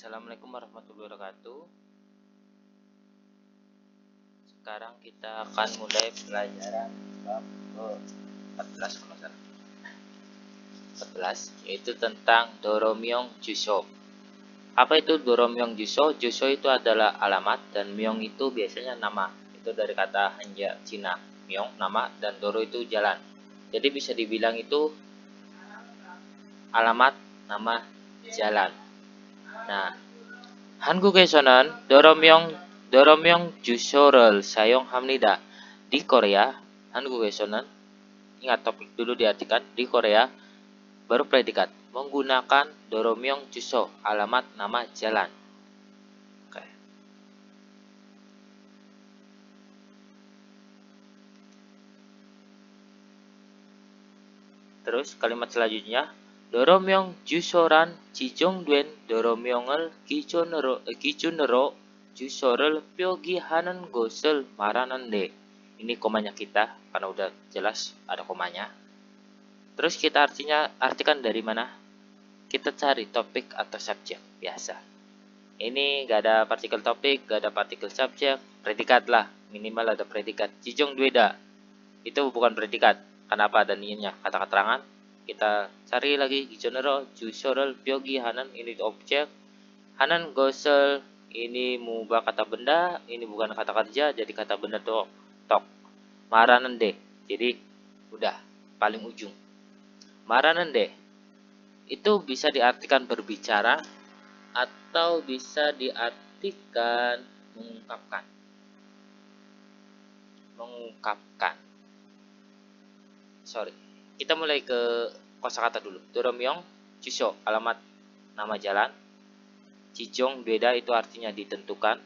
Assalamualaikum warahmatullahi wabarakatuh. Sekarang kita akan mulai pelajaran bab 14 kalau salah. 14 yaitu tentang Doromyong Jusho. Apa itu Doromyong Jusho? Jusho itu adalah alamat dan Myong itu biasanya nama. Itu dari kata Hanja Cina. Myong nama dan Doro itu jalan. Jadi bisa dibilang itu alamat, nama, jalan. Nah, 한국에서는 doromyong 주소를 사용합니다. Di Korea, 한국에서는 ingat topik dulu diartikan di Korea baru predikat menggunakan doromyong 주소 alamat nama jalan. Oke. Terus kalimat selanjutnya doromyong 주소란 지정된 doromyong을 기준으로 주소를 표기하는 것을 말하는데. Ini komanya kita karena udah jelas ada komanya. Terus kita artikan dari mana? Kita cari topik atau subjek biasa. Ini gak ada partikel topik, gak ada partikel subjek, predikat lah, minimal ada predikat. Jijong dueda itu bukan predikat. Kenapa ada niannya? Kata keterangan. Kita cari lagi gijonero, jusorel, byogi, hanan ini objek, hanan gosel ini mengubah kata benda, ini bukan kata kerja jadi kata benda tok. Maranan deh. Jadi udah paling ujung. Maranan deh. Itu bisa diartikan berbicara atau bisa diartikan mengungkapkan. Kita mulai ke kosakata dulu. Doromyong, Jusho, alamat nama jalan. Jijong, beda itu artinya ditentukan.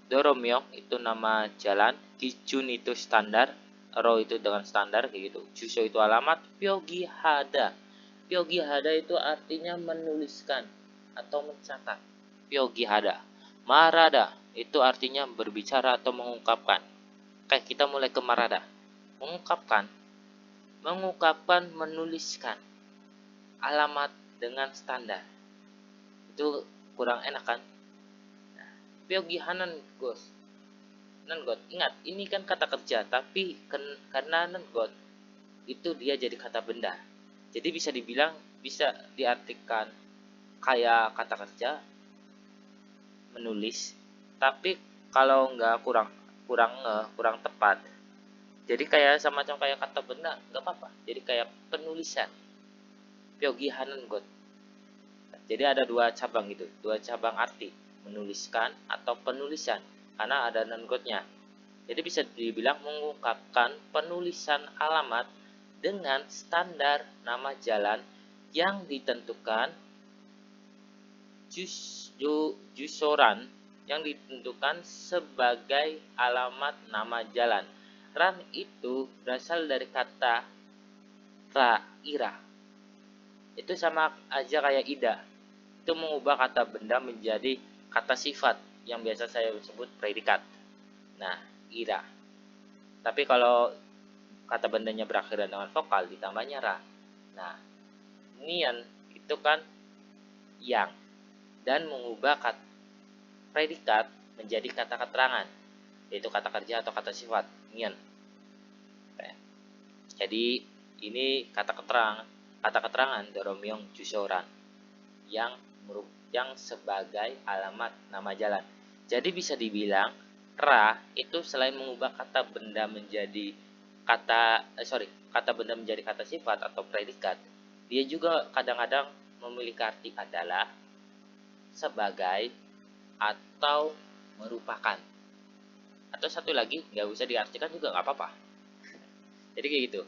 Doromyong itu nama jalan. Kijun itu standar. Ro itu dengan standar kayak gitu. Jusho itu alamat. Pyogi hada. Pyogi hada itu artinya menuliskan atau mencatat. Pyogi hada. Marada itu artinya berbicara atau mengungkapkan. Oke, kita mulai ke marada. Mengungkapkan, menuliskan alamat dengan standar. Itu kurang enak kan? Nah, pyogi hanan gos. Nangot, ingat ini kan kata kerja, tapi karena nangot itu dia jadi kata benda. Jadi bisa dibilang bisa diartikan kayak kata kerja menulis, tapi kalau nggak kurang tepat. Jadi kayak semacam kayak kata benda, nggak apa-apa. Jadi kayak penulisan. Pyogi hanan got. Jadi ada dua cabang gitu, dua cabang arti, menuliskan atau penulisan, karena ada nangotnya. Jadi bisa dibilang mengungkapkan penulisan alamat dengan standar nama jalan yang ditentukan jusoran yang ditentukan sebagai alamat nama jalan. Ran itu berasal dari kata ira. Itu sama aja kayak ida. Itu mengubah kata benda menjadi kata sifat yang biasa saya sebut predikat. Nah, ira. Tapi kalau kata bendanya berakhiran dengan vokal ditambahnya ra. Nah, nian itu kan yang dan mengubah kata predikat menjadi kata keterangan, yaitu kata kerja atau kata sifat, nian. Jadi ini kata keterangan doromyong jusoran yang sebagai alamat nama jalan. Jadi bisa dibilang ra itu selain mengubah kata benda menjadi kata benda menjadi kata sifat atau predikat, dia juga kadang-kadang memiliki arti adalah, sebagai, atau merupakan. Atau satu lagi nggak usah diartikan juga nggak apa-apa. Jadi kayak gitu.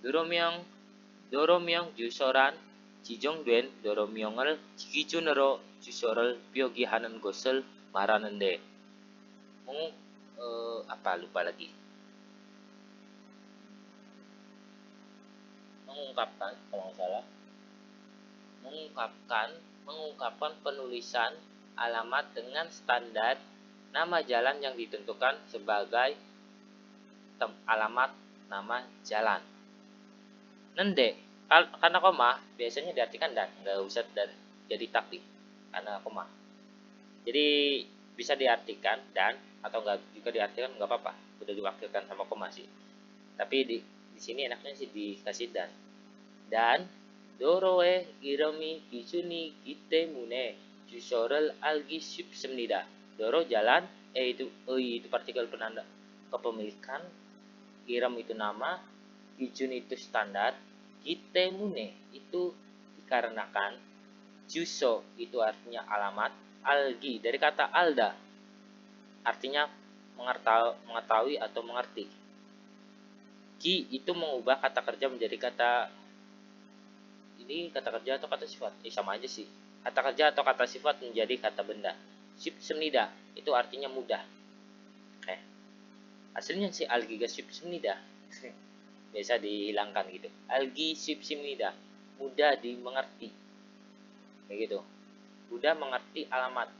doromyong 주소란 지정된 doromyong을 기준으로 주소를 표기하는 것을 말하는데. lupa lagi. Mengungkapkan, kalau nggak salah. Mengungkapkan penulisan alamat dengan standar nama jalan yang ditentukan sebagai alamat nama jalan. Nende, karena koma biasanya diartikan dan, nggak usah dan jadi tapi. karena koma. Jadi bisa diartikan dan atau enggak juga diartikan nggak apa-apa, udah diwakilkan sama koma sih. Tapi di sini enaknya sih dikasih dan Doroe Iromi Kitsuni Kitemune Jusorel Algi Subsemnida. Doro jalan, itu partikel penanda kepemilikan, Iram itu nama, Kijun itu standar, Kitemune itu dikarenakan, Juso itu artinya alamat, Algi dari kata alda artinya mengetahui atau mengerti. Ki itu mengubah kata kerja menjadi kata kerja atau kata sifat, sama aja sih. Kata kerja atau kata sifat menjadi kata benda. Subsemnida itu artinya mudah. Oke. Hasilnya sih algiga subsemnida. Biasa dihilangkan gitu. Algi subsemnida, mudah dimengerti. Kayak gitu. Mudah mengerti alamat.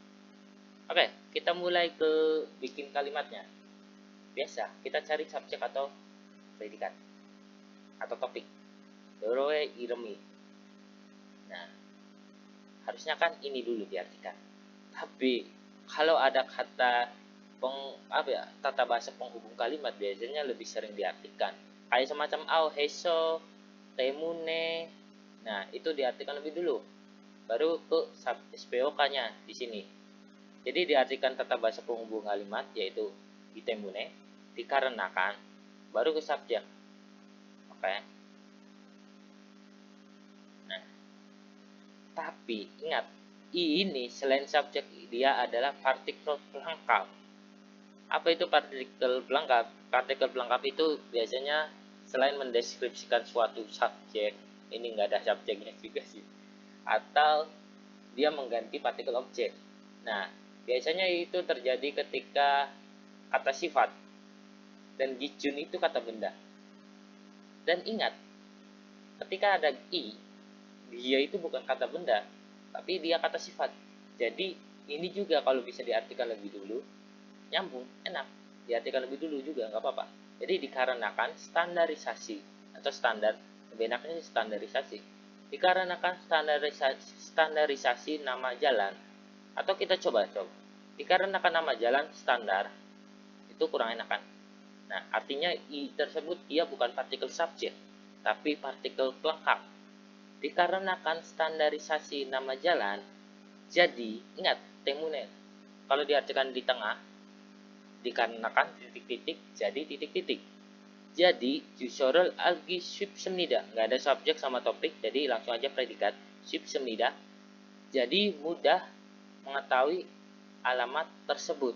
Oke, kita mulai ke bikin kalimatnya. Biasa, kita cari subjek atau predikat atau topik. Doroe iremi. Nah, harusnya kan ini dulu diartikan. Tapi kalau ada kata tata bahasa penghubung kalimat biasanya lebih sering diartikan. Kayak semacam heso, temune. Nah, itu diartikan lebih dulu. Baru ke SPOK-nya di sini. Jadi diartikan tata bahasa penghubung kalimat yaitu itemune, dikarenakan, baru ke subjek. Oke. Nah, tapi ingat, ini selain subjek dia adalah partikel pelengkap. Apa itu partikel pelengkap? Partikel pelengkap itu biasanya selain mendeskripsikan suatu subjek, ini nggak ada subjeknya juga sih, atau dia mengganti partikel objek. Nah, biasanya itu terjadi ketika kata sifat dan gijun itu kata benda. Dan ingat, ketika ada i, dia itu bukan kata benda, tapi dia kata sifat. Jadi ini juga kalau bisa diartikan lebih dulu, nyambung, enak. Diartikan lebih dulu juga nggak apa-apa. Jadi dikarenakan standarisasi atau standar, lebih enaknya standarisasi. Dikarenakan standarisasi nama jalan, atau kita coba. Dikarenakan nama jalan standar, itu kurang enakan. Nah, artinya i tersebut ia bukan partikel subjek, tapi partikel pelengkap. Dikarenakan standarisasi nama jalan, jadi ingat temune. Kalau diartikan di tengah, dikarenakan titik-titik, jadi titik-titik. Jadi jusorel algi subsemnida, nggak ada subjek sama topik, jadi langsung aja predikat subsemnida. Jadi mudah mengetahui alamat tersebut,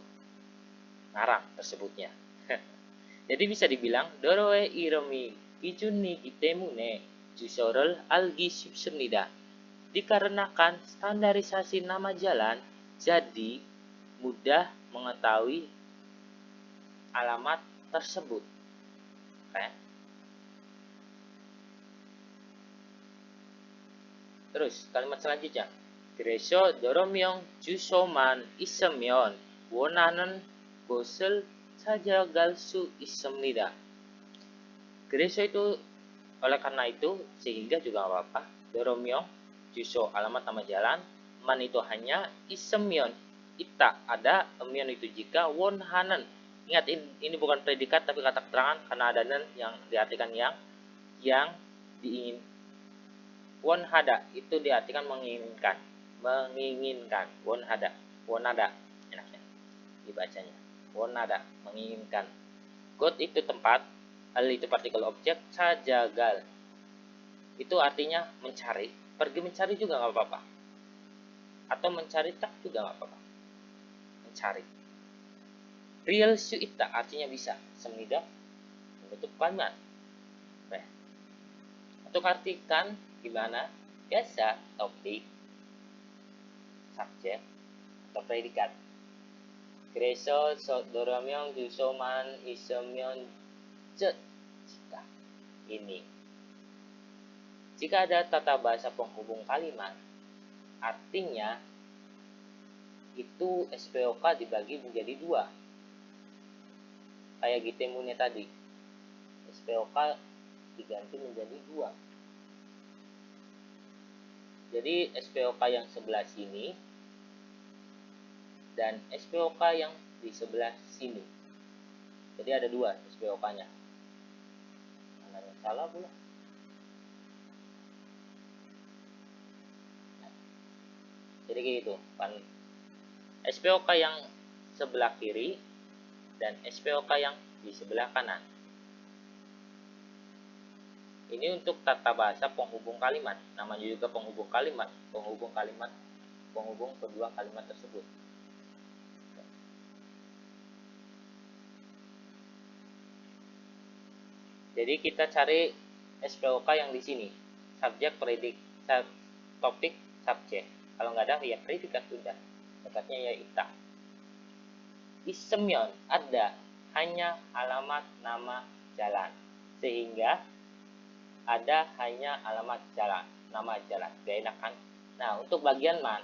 ngarang tersebutnya. Jadi bisa dibilang doroe iromi kijuni kitemune jusorel algi subsemnida. Dikarenakan standarisasi nama jalan, jadi mudah mengetahui alamat tersebut. Oke. Terus kalimat selanjutnya. 그래서 여러명 주소만 있으면 원하는 곳을 찾아갈 수 있습니다. 그래서 itu oleh karena itu sehingga juga nggak apa-apa. 여러명 juso alamat nama jalan, man itu hanya, isemion ita ada, emion itu jika, wonhanen. Ingat ini bukan predikat tapi kata keterangan karena ada nen yang diartikan yang diingin. Wonhada itu diartikan menginginkan, wonhada, wonada enaknya dibacanya, wonada menginginkan. God itu tempat, al itu partikel objek, sajagal itu artinya mencari, pergi mencari juga nggak apa-apa, atau mencari tak juga nggak apa-apa, mencari. Real suita artinya bisa, semnida bentuk kalimat. Nah, untuk artikan gimana? Biasa, topik, subjek, atau predikat. Kreso, sodoromyong, jusoman, isomyong, cet. Ini. Jika ada tata bahasa penghubung kalimat, artinya itu SPOK dibagi menjadi dua. Kayak gitemune tadi. SPOK diganti menjadi dua. Jadi SPOK yang sebelah sini dan SPOK yang di sebelah sini. Jadi ada dua SPOK-nya. Mana yang salah pula? Jadi gitu, SPOK yang sebelah kiri dan SPOK yang di sebelah kanan. Ini untuk tata bahasa penghubung kalimat. Namanya juga penghubung kalimat. Penghubung kedua kalimat tersebut. Jadi kita cari SPOK yang di sini. Subjek, predik, topik, subjek. Kalau nggak ada, ya predikat sudah. Dekatnya ya ita. Isemyon ada, hanya alamat nama jalan. Sehingga ada hanya alamat jalan, nama jalan. Gak enak kan? Nah, untuk bagian man,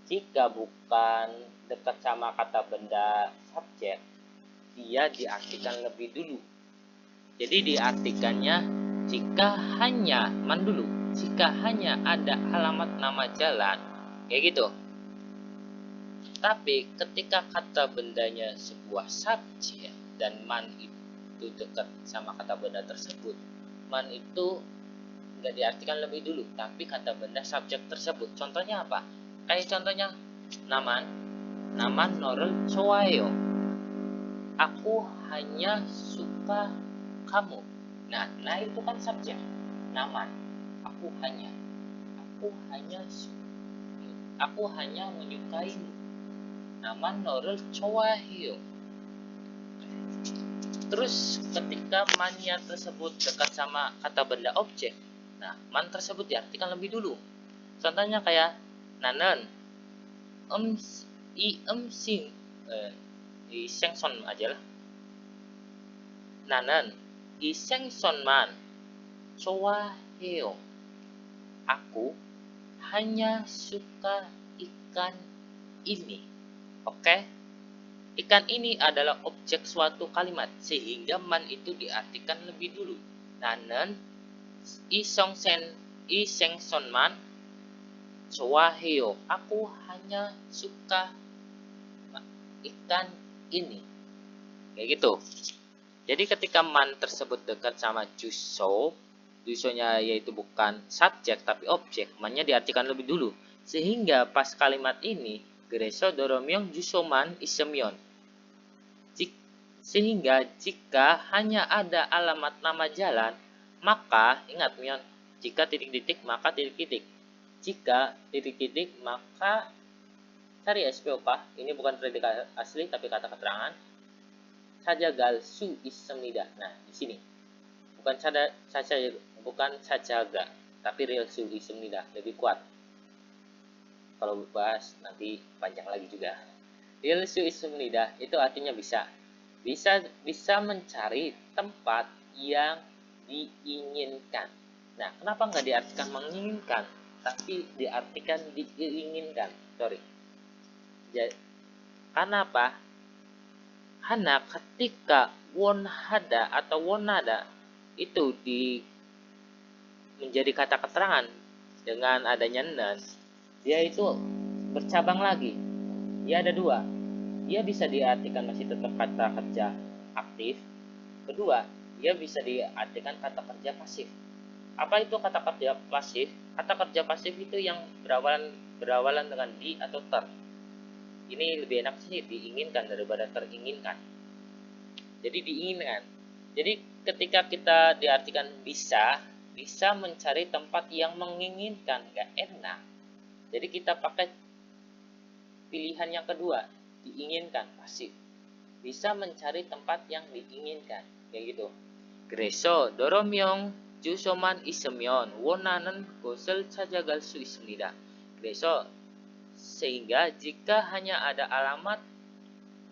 jika bukan dekat sama kata benda subjek, dia diartikan lebih dulu. Jadi diartikannya jika hanya man dulu, jika hanya ada alamat nama jalan, kayak gitu. Tapi ketika kata bendanya sebuah subjek dan man itu dekat sama kata benda tersebut, man itu nggak diartikan lebih dulu, tapi kata benda subjek tersebut. Contohnya apa? Kayak contohnya naman norel cowayo. Aku hanya suka kamu. Nah itu kan subjek. Naman. Aku hanya menyukaimu. Naman norel cowayo. Terus ketika mannya tersebut dekat sama kata benda objek, nah man tersebut diartikan lebih dulu. Contohnya kayak nanen sengson aja lah. Nanen sengson man cowaheyo. Aku hanya suka ikan ini. Oke? Ikan ini adalah objek suatu kalimat, sehingga man itu diartikan lebih dulu. Nanen isengson man cowaheyo. Aku hanya suka ikan ini. Kayak gitu. Jadi ketika man tersebut dekat sama jusonya yaitu bukan subjek tapi objek, mannya diartikan lebih dulu. Sehingga pas kalimat ini, gereso doromyong jusoman isemyon. Sehingga jika hanya ada alamat nama jalan, maka ingat Mion, jika titik-titik maka titik-titik. Jika titik-titik maka cari SPOK. Ini bukan predikat asli tapi kata keterangan. Sajagal su isemnida. Nah, di sini. Bukan sajaga, tapi real su isemnida, lebih kuat. Kalau bahas nanti panjang lagi juga. Real su isemnida itu artinya bisa mencari tempat yang diinginkan. Nah, kenapa nggak diartikan menginginkan, tapi diartikan diinginkan? Karena apa? Karena ketika wonhada atau wonada itu menjadi kata keterangan dengan adanya nan, dia itu bercabang lagi. Dia ada dua. Dia bisa diartikan masih tetap kata kerja aktif. Kedua, dia bisa diartikan kata kerja pasif. Apa itu kata kerja pasif? Kata kerja pasif itu yang berawalan dengan di atau ter. Ini lebih enak sih diinginkan daripada teringinkan. Jadi diinginkan. Jadi ketika kita diartikan bisa mencari tempat yang menginginkan, gak enak. Jadi kita pakai pilihan yang kedua, diinginkan, pasif. Bisa mencari tempat yang diinginkan, kayak gitu. Greso doromyong jusoman isemyon wonanen gosel cajagal su ismida. Greso sehingga jika hanya ada alamat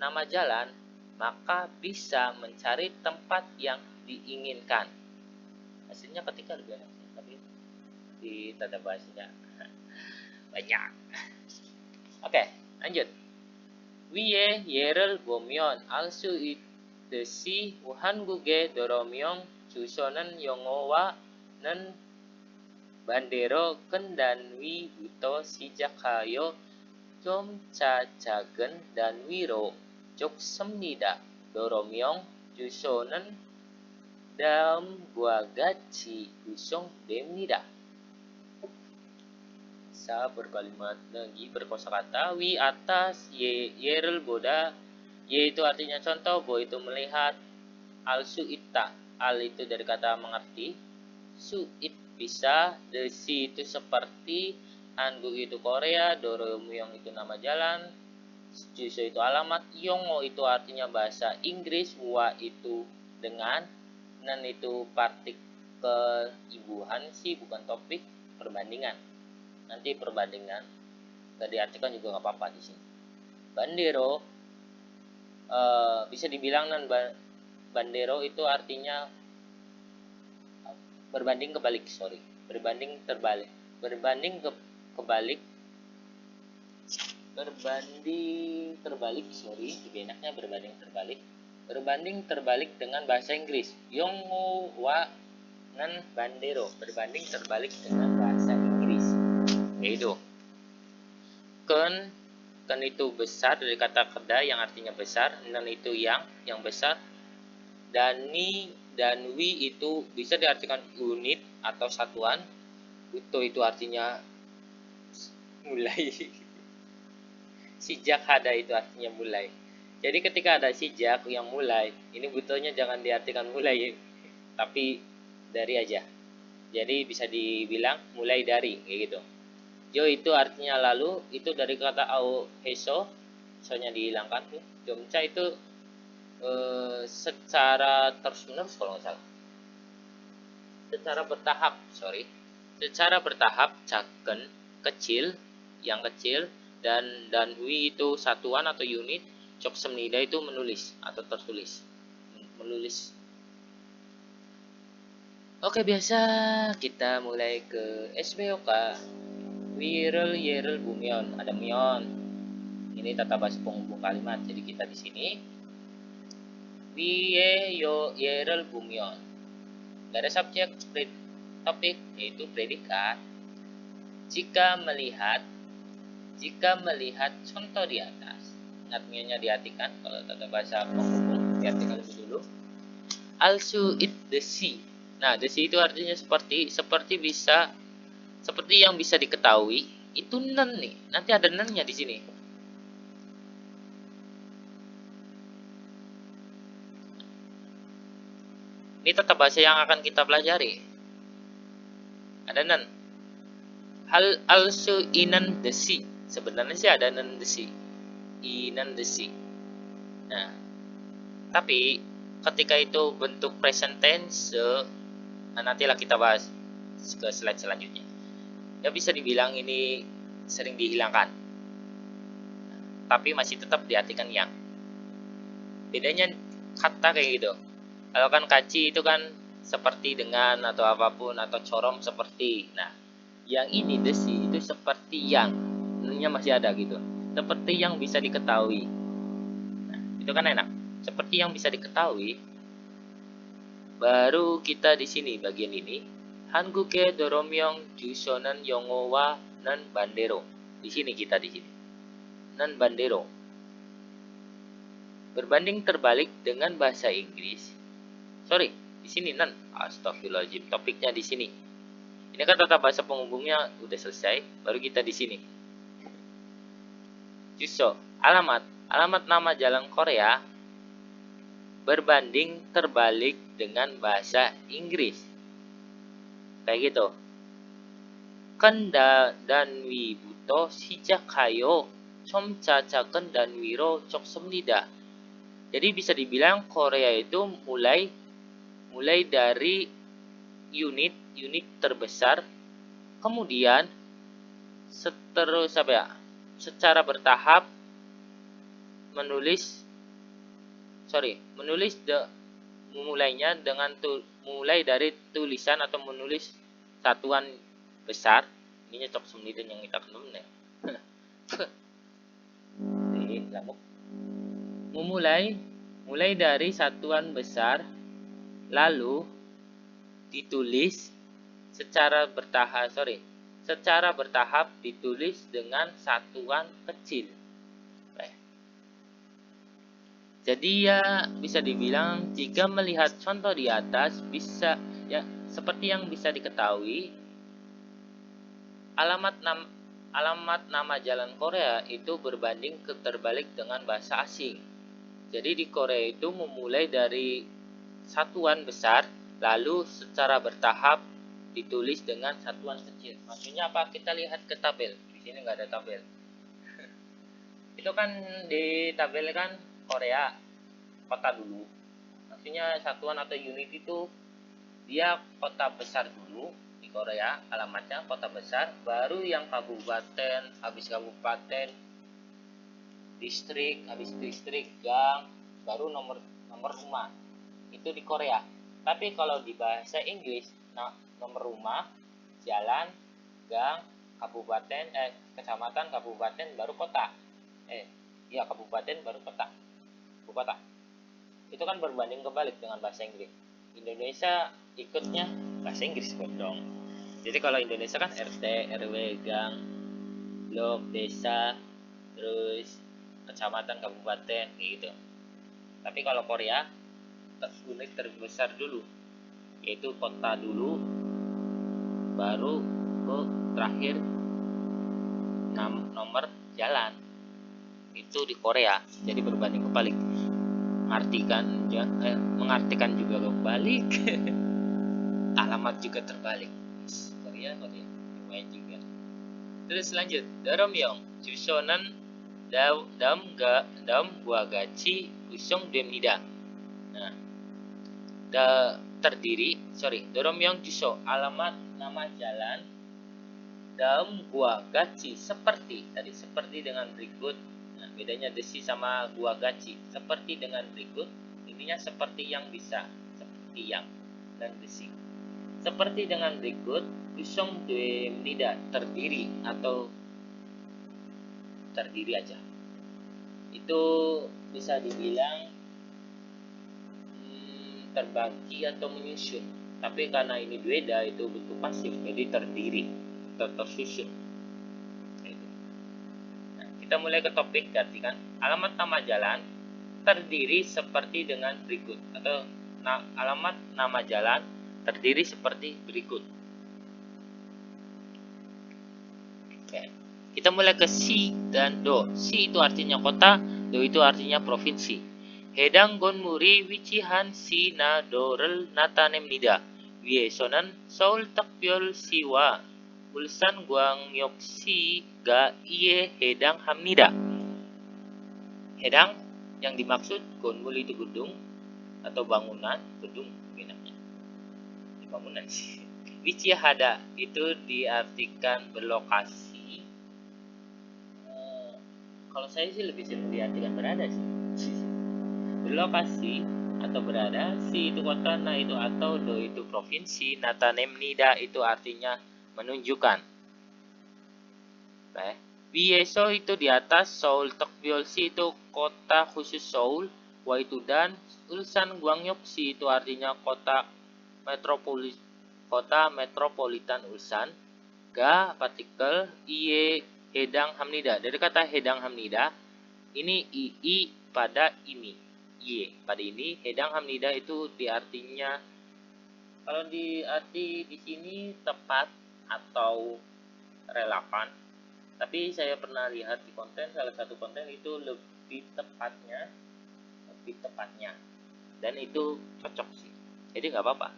nama jalan, maka bisa mencari tempat yang diinginkan. Hasilnya ketika lebih enak sih, tapi di tanda bahasanya banyak. Oke, lanjut. Wiye yerel bomyon alsu itesi uhanguge doromyong jusonen yongowa nen bandero kendanwi buto sijakayo 점차작은 dan 위로 좁습니다. 도로명 주소는 dalam과 같이 구성됩니다. Sa berkalimat lagi berkosakata wi atas ye'el boda. Ye itu artinya contoh, bo itu melihat, al su'ita, al itu dari kata mengerti, su'it bisa, desi itu seperti, Hanguk itu Korea, Doromyong itu nama jalan, Juso itu alamat, Yongo itu artinya bahasa Inggris, Wa itu dengan, Nan itu partikel ibuhan sih, bukan topik, perbandingan. Nanti perbandingan gak diartikan juga nggak apa-apa di sini. Bandero bisa dibilang nan bandero itu artinya berbanding kebalik, berbanding terbalik, berbanding terbalik, lebih enaknya berbanding terbalik dengan bahasa Inggris. Yongo wa nan bandero, berbanding terbalik dengan bahasa Inggris. Yaitu Ken itu besar, dari kata keda yang artinya besar, nan itu yang besar, dani dan wi itu bisa diartikan unit atau satuan, buto itu artinya mulai, sijak hada itu artinya mulai. Jadi ketika ada sijak yang mulai, ini butonya jangan diartikan mulai, tapi dari aja. Jadi bisa dibilang mulai dari, kayak gitu. Jo itu artinya lalu, itu dari kata au heso, soalnya dihilangkan. Jomca itu secara terus-menerus kalau nggak salah. Secara bertahap, caken, kecil, yang kecil, dan wi itu satuan atau unit, cok semnida itu menulis atau tertulis. Menulis. Oke, biasa kita mulai ke SBOK. Wirel yerel bumion, ada mion. Ini tata bahasa penghubung kalimat. Jadi kita di sini wiye yo yerel bumion. Gak ada subjek, topik yaitu predikat. Jika melihat contoh di atas. Ingat mionnya diartikan, kalau tata bahasa penghubung diartikan lebih dulu. Also it the sea. Nah, the sea itu artinya seperti bisa, seperti yang bisa diketahui, itu nan nih. Nanti ada nannya di sini. Ini tata bahasa yang akan kita pelajari. Ada nan. Hal also inan the sea. Sebenarnya sih ada nan the sea. Inan the sea. Nah, tapi ketika itu bentuk present tense, nantilah kita bahas ke slide selanjutnya. Ya bisa dibilang ini sering dihilangkan, tapi masih tetap diartikan yang. Bedanya kata kayak gitu. Kalau kan kaci itu kan seperti dengan atau apapun, atau corom seperti. Nah, yang ini desi itu seperti yang, nya masih ada gitu. Seperti yang bisa diketahui. Nah, itu kan enak. Seperti yang bisa diketahui. Baru kita di sini bagian ini. Hangguke doromyong jusonan yongowa nan bandero. Di sini kita di sini. Nan bandero. Berbanding terbalik dengan bahasa Inggris. Di sini nan. Astagfirullahaladzim. Topiknya di sini. Ini kan tata bahasa penghubungnya udah selesai. Baru kita di sini. Juso. Alamat nama jalan Korea. Berbanding terbalik dengan bahasa Inggris. Kayak gitu. Kenda dan wibuto sijakhayo somcacaken dan wiro coksemnida. Jadi bisa dibilang Korea itu mulai dari unit terbesar, kemudian secara bertahap memulainya dengan mulai dari tulisan atau menulis satuan besar. Ini cok semniden yang kita kenal nih. Mulai dari satuan besar, lalu ditulis secara secara bertahap ditulis dengan satuan kecil. Jadi ya bisa dibilang jika melihat contoh di atas bisa ya seperti yang bisa diketahui alamat nama jalan Korea itu berbanding terbalik dengan bahasa asing. Jadi di Korea itu memulai dari satuan besar lalu secara bertahap ditulis dengan satuan kecil. Maksudnya apa? Kita lihat ke tabel. Di sini nggak ada tabel. Itu kan di tabel kan Korea kota dulu. Maksudnya satuan atau unit itu dia kota besar dulu di Korea, alamatnya kota besar, baru yang kabupaten, habis kabupaten, distrik, habis distrik, gang, baru nomor rumah. Itu di Korea. Tapi kalau di bahasa Inggris, nah nomor rumah, jalan, gang, kabupaten, kecamatan, kabupaten, baru kota. Kabupaten baru kota. Ibu kota. Itu kan berbanding kebalik dengan bahasa Inggris. Indonesia ikutnya bahasa Inggris dong. Jadi kalau Indonesia kan RT, RW, gang, blok, desa, terus kecamatan, kabupaten, gitu. Tapi kalau Korea unit terbesar dulu, yaitu kota dulu, baru ke terakhir nomor jalan. Itu di Korea. Jadi berbanding kebalik. Mengartikan juga kebalik. Alamat juga terbalik. Korea lumayan juga. Terus lanjut, Doromyong 주소는 다음과 같이 구성됩니다. Nah, Doromyong 주소 alamat nama jalan daum과 같이 seperti dengan berikut. Nah, bedanya desi sama gua gaci. Seperti dengan berikut, intinya seperti yang bisa, seperti yang dan desi. Seperti dengan berikut, 구성됩니다. Terdiri atau terdiri aja. Itu bisa dibilang terbagi atau menyusun. Tapi karena ini dueda itu bentuk pasif, jadi terdiri atau tersusun. Kita mulai ke topik, artikan alamat nama jalan terdiri seperti dengan berikut, atau alamat nama jalan terdiri seperti berikut. Oke. Kita mulai ke Si dan Do. Si itu artinya kota, Do itu artinya provinsi. Hedang gonmuri wichihan si na dorel natanemnida. Wiesonan Seoul takbyol siwa. Ulsan Gwangyoksi ga iye hedang hamnida. Hedang yang dimaksud gonmul itu gedung atau bangunan, gedung benaknya. Bangunan sih. Wichihada itu diartikan berlokasi. Kalau saya sih lebih sering diartikan berada sih. Berlokasi atau berada, si itu kota, na itu atau, do itu provinsi, natanemnida itu artinya menunjukkan. Wieso itu di atas, Seoul Tokbyolsi itu kota khusus Seoul, Wa itu dan, Ulsan Gwangyoksi itu artinya kota metropolitan Ulsan, Ga partikel Iye Hedang Hamnida. Dari kata Hedang Hamnida, ini ii pada ini, Iye pada ini, Hedang Hamnida itu diartinya, kalau diarti di sini tepat atau relevan. Tapi saya pernah lihat di konten, salah satu konten itu lebih tepatnya, dan itu cocok sih. Jadi nggak apa-apa.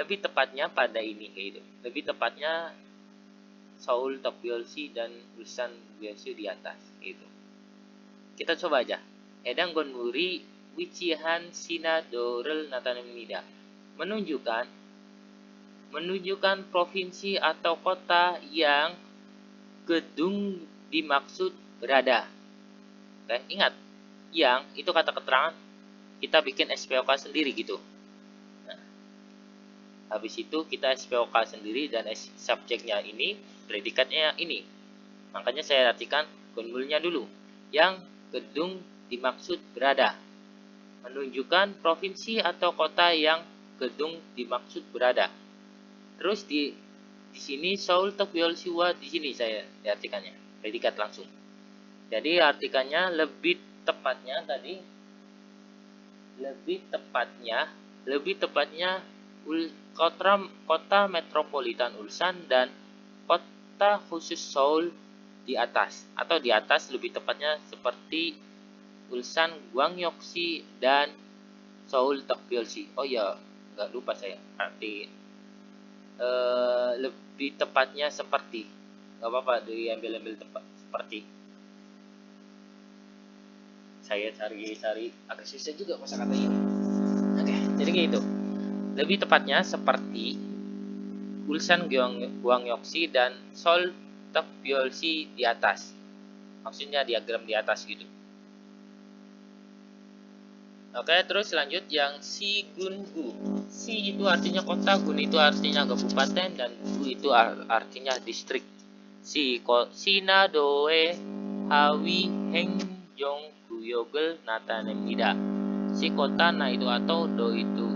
Lebih tepatnya pada ini gitu. Lebih tepatnya Seoul Tokbyolsi dan Ulsan Gyeongsu di atas gitu. Kita coba aja. Hedang gonmuri wichihan sina dorel natanemnida. Menunjukkan provinsi atau kota yang gedung dimaksud berada. Oke, ingat, yang itu kata keterangan kita bikin SPOK sendiri gitu. Nah, habis itu kita SPOK sendiri dan subjeknya ini, predikatnya ini. Makanya saya artikan gonmulnya dulu. Yang gedung dimaksud berada. Menunjukkan provinsi atau kota yang gedung dimaksud berada. Terus di di sini Seoul Tokyeolsiwa, di sini saya diartikannya predikat langsung. Jadi artikannya lebih tepatnya kota metropolitan Ulsan dan kota khusus Seoul di atas, atau di atas lebih tepatnya seperti Ulsan Gwangyoksi dan Seoul Tokyeolsi. Oh ya, nggak lupa saya arti lebih tepatnya seperti, nggak apa-apa diambil tepat seperti. Saya cari agak susah juga kosakatanya. Oke, jadi gitu. Lebih tepatnya seperti Ulsan Gwangyoksi dan Seoul Tokyeolsi di atas. Maksudnya diagram di atas gitu. Oke, terus lanjut yang Sigungu. Si itu artinya kota, Gun itu artinya kabupaten, dan Gu itu artinya distrik. Sinadoe Hawi Hengjong Guyogel Natanemida. Si kota na itu atau do itu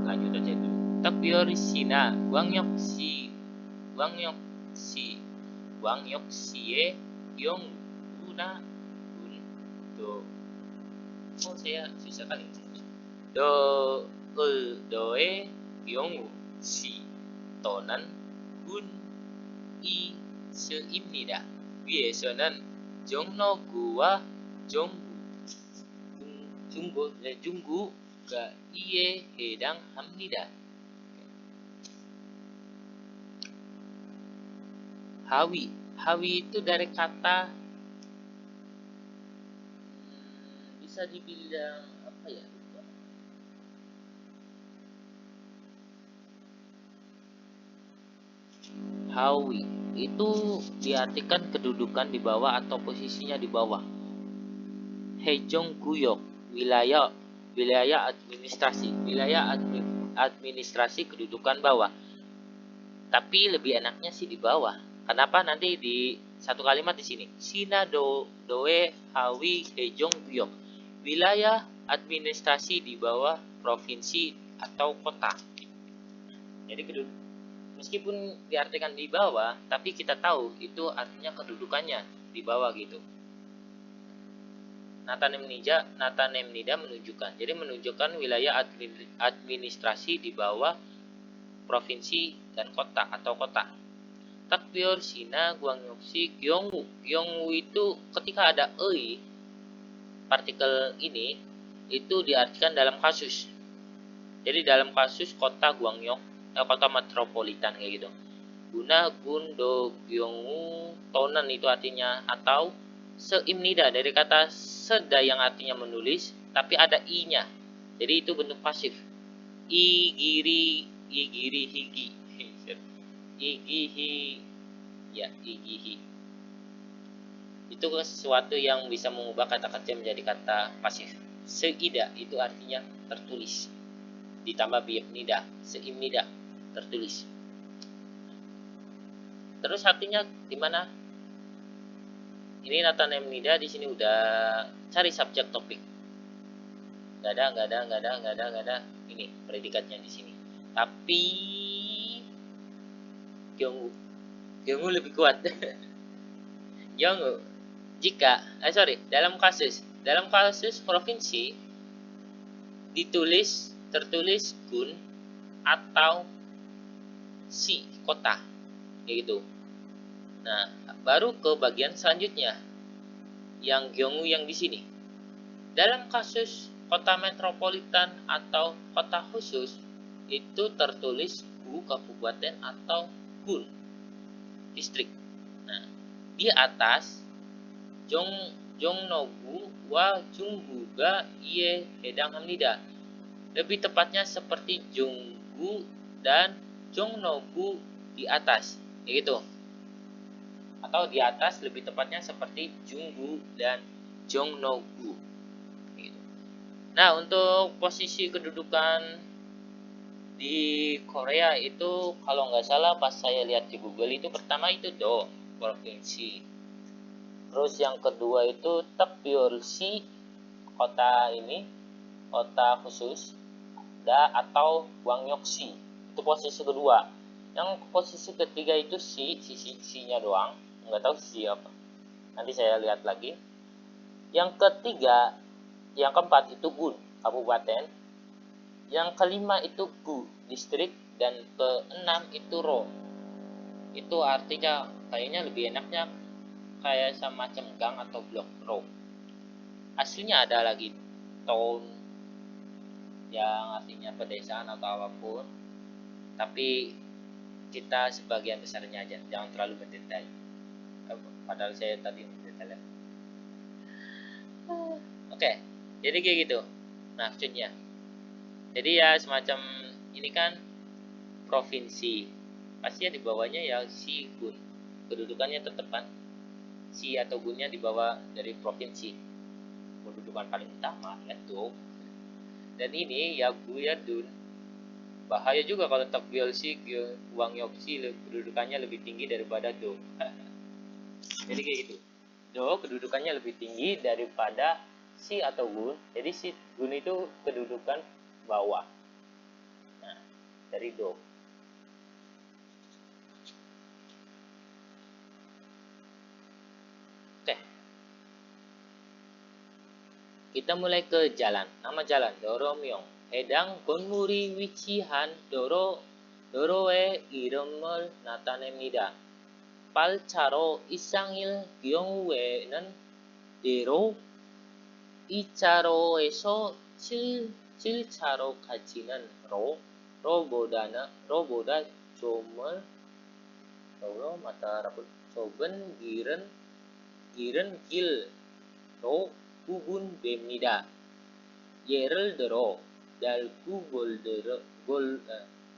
lanjut aja dulu. Takbyorisina Gwangyokshi Gwangyoksie Yongguna Gun do. Oh, saya susah kali. Doe Yongu Si Tonan Gun I Seimnida. 위에서는 정로구와 중구가 이에 해당합니다. Hawi itu dari kata bisa dibilang apa ya? Hawi itu diartikan kedudukan di bawah atau posisinya di bawah. Hejong Guyok wilayah administrasi kedudukan bawah. Tapi lebih enaknya sih di bawah. Kenapa? Nanti di satu kalimat di sini. Doe Hawi Hejong Guyok. Wilayah administrasi di bawah provinsi atau kota. Jadi meskipun diartikan di bawah, tapi kita tahu itu artinya kedudukannya di bawah gitu. Natanemnida menunjukkan. Jadi menunjukkan wilayah administrasi di bawah provinsi dan kota atau kota. Takbyor Sina Gwangyokshi Gyeonggu. Gyeonggu itu ketika ada ei partikel ini itu diartikan dalam kasus. Jadi dalam kasus kota Gwangyok, kota metropolitan kayak gitu. Guna Gundo Gyeonggu Tonan itu artinya atau seimnida dari kata seda yang artinya menulis tapi ada i-nya. Jadi itu bentuk pasif. Igiri higi. Igihi. Itu sesuatu yang bisa mengubah kata kecil menjadi kata pasif. Seida itu artinya tertulis. Ditambah biibnida, seimnida, tertulis. Terus artinya di mana? Ini Natanemnida di sini udah cari subjek topik. Gak ada. Ini predikatnya di sini. Tapi Gyeonggu lebih kuat. Gyeonggu dalam kasus provinsi tertulis Gun atau si kota kayak gitu. Nah, baru ke bagian selanjutnya yang Gyeonggu yang di sini. Dalam kasus kota metropolitan atau kota khusus itu tertulis Gu kabupaten atau Gun distrik. Nah, di atas Jongnogu wa Jungguga iye hedang hamnida. Lebih tepatnya seperti Junggu dan Jongnogu di atas, gitu. Atau di atas lebih tepatnya seperti Junggu dan Jongnogu. Gitu. Nah, untuk posisi kedudukan di Korea itu kalau nggak salah pas saya lihat di Google itu pertama itu Do provinsi. Terus yang kedua itu Takbyorsi kota khusus atau Gwangyokshi itu posisi kedua. Yang posisi ketiga itu si-nya doang, nggak tahu si apa. Nanti saya lihat lagi. Yang ketiga, yang keempat itu Gun, kabupaten. Yang kelima itu Gu, distrik. Dan keenam itu Ro. Itu artinya kayaknya lebih enaknya kayak semacam gang atau blok Ro. Aslinya ada lagi town yang artinya pedesaan atau apapun, tapi kita sebagian besarnya aja, jangan terlalu mendetail. Padahal saya tadi mendetail. Oke, jadi kayak gitu maksudnya. Jadi ya semacam ini kan provinsi, pasti ya di bawahnya ya si gun, kedudukannya tetap kan si atau gunnya di bawah dari provinsi, kedudukan paling utama ya tuh. Dan ini ya gu ya dun, bahaya juga kalau tak si uang yoksi kedudukannya lebih tinggi daripada do. Jadi kayak gitu, do kedudukannya lebih tinggi daripada si atau gun, jadi si gun itu kedudukan bawah, nah dari do. Oke, kita mulai ke jalan. Nama jalan Doromyong. Hedang Gonmuri Wichihan Doroe Iremel Natanemida. Palcharo Isangil Gyongwe는 Dero Icharo에서 7차로까지는 로보다 좁은 길은 길로 구분됩니다. 예를 들어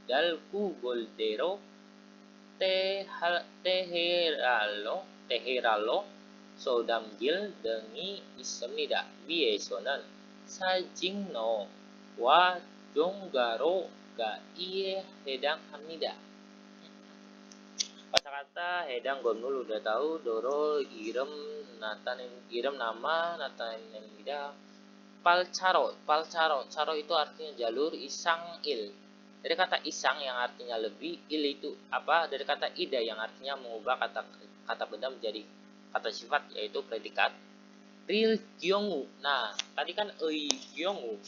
달구볼대로 테헤랄로 소담길 등이 있습니다. 위에서는 사직로와 종가로가 이에 해당합니다. Kata-kata hedang gonmul udah tahu, doro irem nama natanemida. Palcaro itu artinya jalur, isang il dari kata isang yang artinya lebih, il itu apa dari kata ida yang artinya mengubah kata benda menjadi kata sifat, yaitu predikat. Real gyongu, nah tadi kan gyongu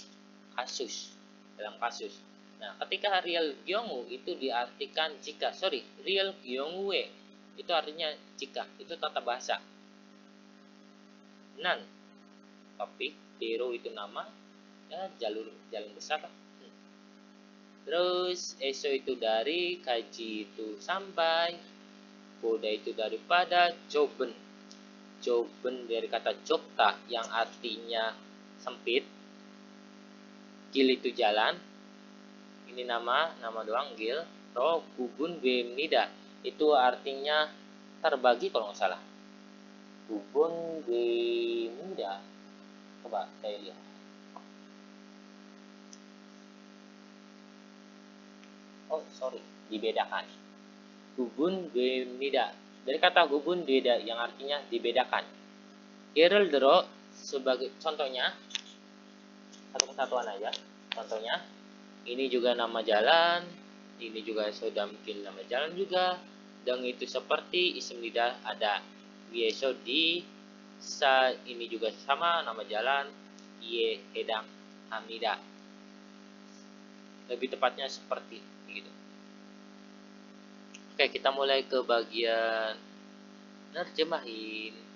kasus, dalam kasus. Nah, ketika real gyongu itu diartikan jika, real gyongue itu artinya jika, itu tata bahasa. Nan, topik, dero itu nama, ya jalan besar. Terus eso itu dari, kaji itu sampai, boda itu daripada, joben dari kata jopta yang artinya sempit, gil itu jalan, ini nama doang gil. Ro gubun bemida itu artinya terbagi kalau nggak salah. Gubun bemida, coba saya lihat. Oh sorry, dibedakan. Gubun bemida dari kata gubun beda yang artinya dibedakan. Gerel dero sebagai contohnya, satu kesatuan aja. Contohnya ini juga nama jalan, ini juga sudah mungkin nama jalan juga, dan itu seperti isim lidah ada. Biasa di sa ini juga sama nama jalan, ye hedang hamida. Lebih tepatnya seperti gitu. Oke, kita mulai ke bagian nerjemahin.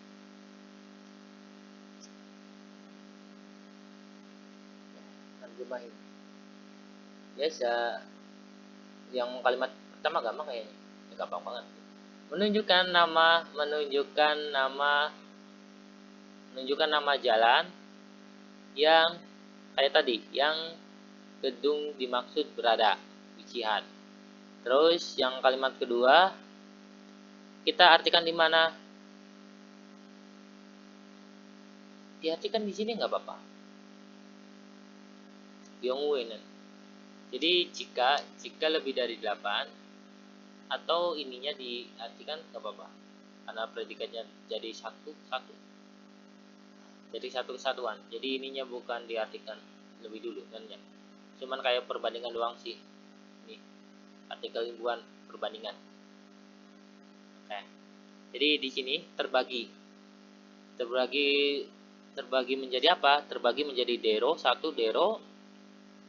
Biasa yang kalimat pertama gampang kayaknya, gampang banget. Menunjukkan nama jalan yang kayak tadi, yang gedung dimaksud berada, Wichihan. Terus yang kalimat kedua kita artikan di mana? Diartikan di sini nggak apa-apa. Yongwenen. Jadi jika lebih dari 8 atau ininya diartikan nggak apa-apa, karena predikatnya jadi satu. Jadi satu kesatuan. Jadi ininya bukan diartikan lebih dulu kan ya. Cuman kayak perbandingan doang sih. Nih. partikel imbuhan perbandingan. Oke. Jadi di sini terbagi menjadi apa? Terbagi menjadi dero, 1 dero,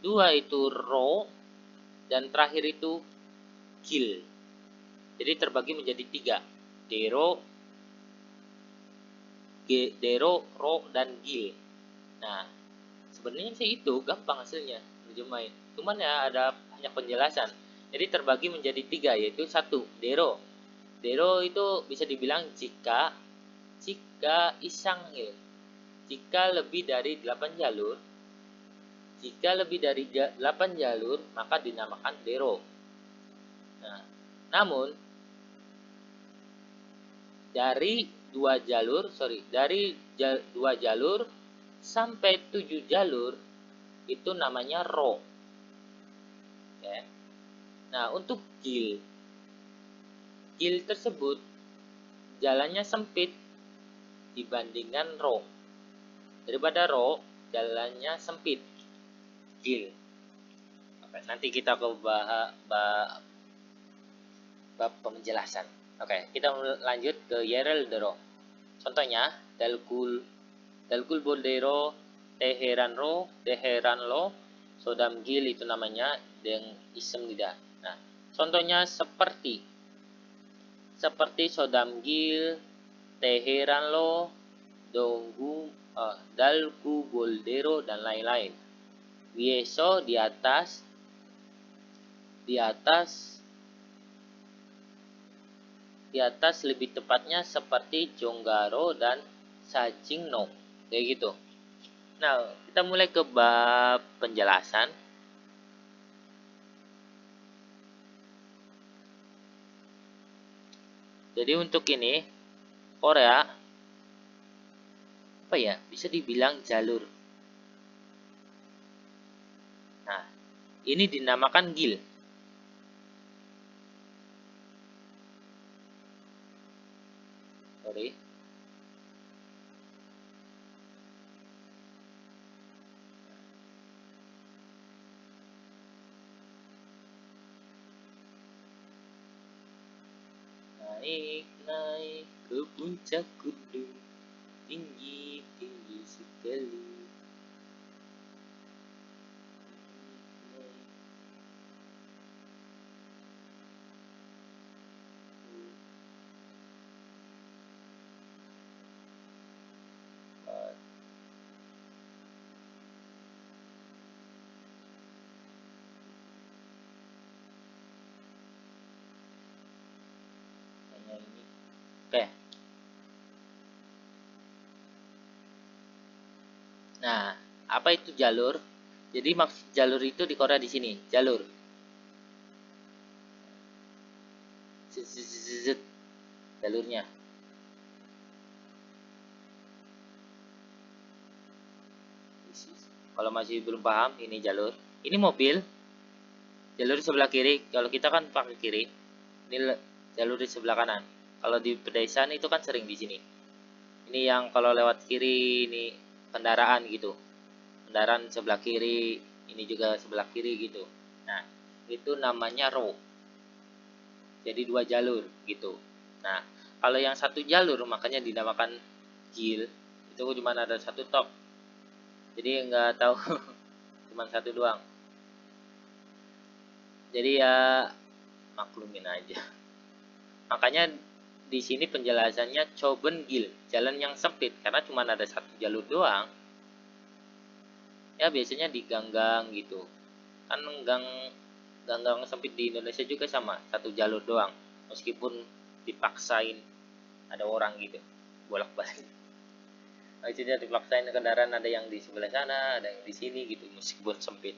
2 itu ro, dan terakhir itu gil. Jadi terbagi menjadi 3, dero, dero, ro, dan gil. Nah, sebenarnya sih itu gampang hasilnya terjemahin. Cuman ya ada banyak penjelasan. Jadi terbagi menjadi 3, yaitu 1 dero. Dero itu bisa dibilang jika isangil. Jika lebih dari 8 jalur, maka dinamakan dero. Nah, namun dari 2 jalur sampai 7 jalur itu namanya ro. Oke. Nah, untuk gil tersebut jalannya sempit dibandingkan ro. Daripada ro, jalannya sempit. Gil. Oke, nanti kita ke bab penjelasan. Oke, kita lanjut ke yerel dero. Contohnya, dalkul boldero, teheran lo, sodam gil itu namanya, dengan isem tidak. Nah, contohnya seperti sodam gil, teheran lo, dalku boldero, dan lain-lain. Wieso di atas lebih tepatnya seperti jonggaro dan sajingno, kayak gitu. Nah, kita mulai ke bab penjelasan. Jadi untuk ini Korea apa ya, bisa dibilang jalur. Nah, ini dinamakan gil. Sorry. Naik ke puncak gunung, tinggi sekali. Oke. Nah, apa itu jalur? Jadi maksud jalur itu di Korea di sini, jalur. Jalurnya. Kalau masih belum paham, ini jalur. Ini mobil. Jalur di sebelah kiri. Kalau kita kan pakai kiri. Ini jalur di sebelah kanan. Kalau di pedesaan itu kan sering di sini. Ini yang kalau lewat kiri ini kendaraan gitu. Kendaraan sebelah kiri, ini juga sebelah kiri gitu. Nah, itu namanya row. Jadi 2 jalur gitu. Nah, kalau yang 1 jalur makanya dinamakan gil. Itu cuma ada 1 top. Jadi nggak tahu cuma 1 doang. Jadi ya maklumin aja. Makanya di sini penjelasannya Choben Gil, jalan yang sempit karena cuma ada 1 jalur doang. Ya biasanya di gang-gang gitu. Kan gang-gang sempit di Indonesia juga sama, 1 jalur doang. Meskipun dipaksain ada orang gitu, bolak-balik. Maksudnya dipaksain kendaraan ada yang di sebelah sana, ada yang di sini gitu, meskipun sempit.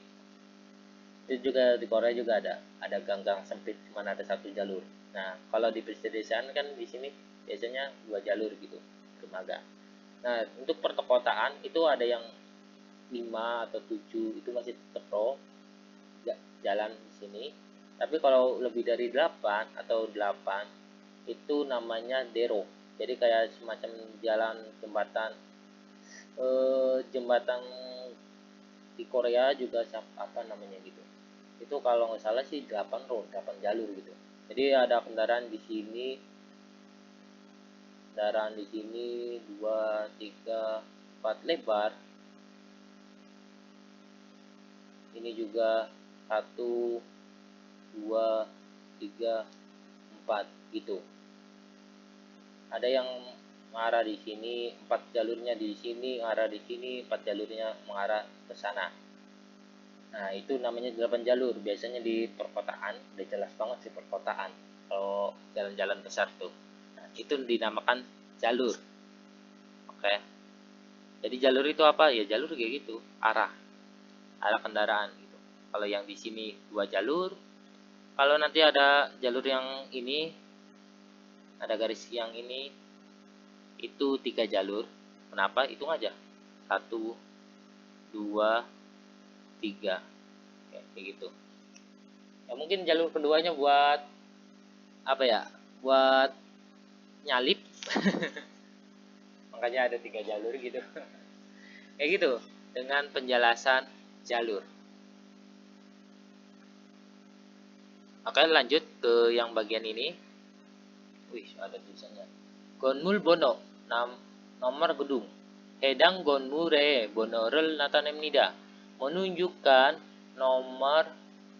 Itu juga di Korea juga ada gang-gang sempit cuma ada 1 jalur. Nah, kalau di pedesaan kan di sini biasanya 2 jalur gitu, dermaga. Nah, untuk perkotaan itu ada yang 5 atau 7 itu masih tetap pro jalan di sini. Tapi kalau lebih dari 8 atau 8 itu namanya dero. Jadi kayak semacam jalan jembatan di Korea juga apa namanya gitu. Itu kalau nggak salah sih 8 row, 8 jalur gitu. Jadi ada kendaraan di sini, 2, 3, 4 lebar. Ini juga 1, 2, 3, 4 gitu. Ada yang mengarah di sini, 4 jalurnya di sini, mengarah di sini, 4 jalurnya mengarah ke sana. Nah, itu namanya 8 jalur. Biasanya di perkotaan, udah jelas banget sih perkotaan. Kalau jalan-jalan besar tuh. Nah, itu dinamakan jalur. Oke. Jadi jalur itu apa? Ya jalur kayak gitu, arah kendaraan gitu. Kalau yang di sini 2 jalur, kalau nanti ada jalur yang ini, ada garis yang ini, itu 3 jalur. Kenapa? Hitung aja. 1, 2, 3. Kayak gitu. Ya mungkin jalur keduanya buat apa ya? Buat nyalip. Makanya ada 3 jalur gitu. Kayak gitu dengan penjelasan jalur. Oke, lanjut ke yang bagian ini. Wih, ada tulisannya. Gonmul Bono, nomor gedung. Hedang Gonmure Bonorel Natanem Nida, menunjukkan nomor